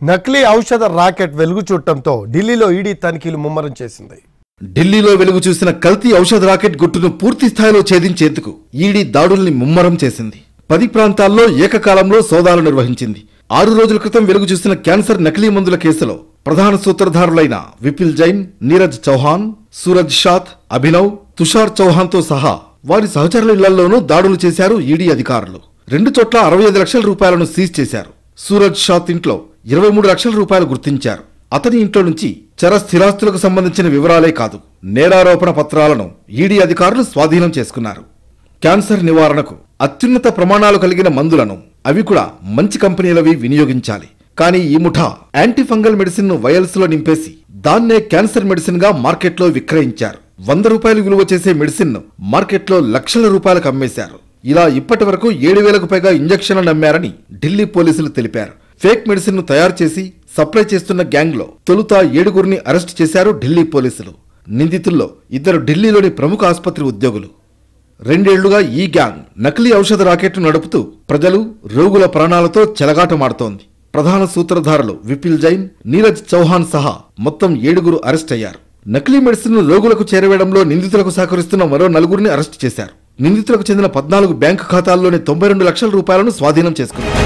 నకిలీ ఔషధ రాకెట్ వెలుగు చూడటంతో ఢిల్లీలో ఈడీ తనిఖీలు ముమ్మరం చేసింది. ఢిల్లీలో వెలుగు చూసిన కల్తీ ఔషధ రాకెట్ గుట్టును పూర్తి స్థాయిలో ఛేదించేందుకు ఈడీ దాడుల్ని ముమ్మరం చేసింది. 10 ప్రాంతాల్లో ఏకకాలంలో సోదాలు నిర్వహించింది. 6 రోజుల క్రితం వెలుగు చూసిన క్యాన్సర్ నకిలీ మందుల కేసులో ప్రధాన సూత్రధారులైన విపిల్ జైన్, నీరజ్ చౌహాన్, సూరజ్ షాత్, అభినవ్, తుషార్ చౌహాన్తో సహా వారి సహచరుల ఇళ్లలోనూ దాడులు చేశారు ఈడీ అధికారులు. 2 చోట్ల 65 లక్షల రూపాయలను సీజ్ చేశారు. సూరజ్ షాత్ ఇంట్లో 23 లక్షల రూపాయలు గుర్తించారు. అతని ఇంట్లో నుంచి చర స్థిరాస్తులకు సంబంధించిన వివరాలే కాదు, నేరారోపణ పత్రాలను ఈడీ అధికారులు స్వాధీనం చేసుకున్నారు. క్యాన్సర్ నివారణకు అత్యున్నత ప్రమాణాలు కలిగిన మందులను, అవి కూడా మంచి కంపెనీలవి వినియోగించాలి. కానీ ఈ ముఠా యాంటీఫంగల్ మెడిసిన్ ను వయల్స్ లో నింపేసి దాన్నే క్యాన్సర్ మెడిసిన్ గా మార్కెట్లో విక్రయించారు. 100 రూపాయలు విలువ చేసే మెడిసిన్ ను మార్కెట్లో లక్షల రూపాయలకు అమ్మేశారు. ఇలా ఇప్పటి వరకు 7,000కు పైగా ఇంజెక్షన్లు నమ్మారని ఢిల్లీ పోలీసులు తెలిపారు. ఫేక్ మెడిసిన్ ను తయారు చేసి సప్లై చేస్తున్న గ్యాంగ్ లో తొలుత 7గురిని అరెస్ట్ చేశారు ఢిల్లీ పోలీసులు. నిందితుల్లో 2 ఢిల్లీలోని ప్రముఖ ఆసుపత్రి ఉద్యోగులు. 2 ఏళ్లుగా ఈ గ్యాంగ్ నకిలీ ఔషధ రాకెట్ నడుపుతూ ప్రజలు, రోగుల ప్రాణాలతో చెలగాటమాడుతోంది. ప్రధాన సూత్రధారులు విపిల్ జైన్, నీరజ్ చౌహాన్ సహా మొత్తం 7గురు అరెస్ట్ అయ్యారు. నకిలీ మెడిసిన్ రోగులకు చేరవేయడంలో నిందితులకు సహకరిస్తున్న మరో 4గురిని అరెస్ట్ చేశారు. నిందితులకు చెందిన 14 బ్యాంకు ఖాతాల్లోని 92 లక్షల రూపాయలను స్వాధీనం చేసుకున్నారు.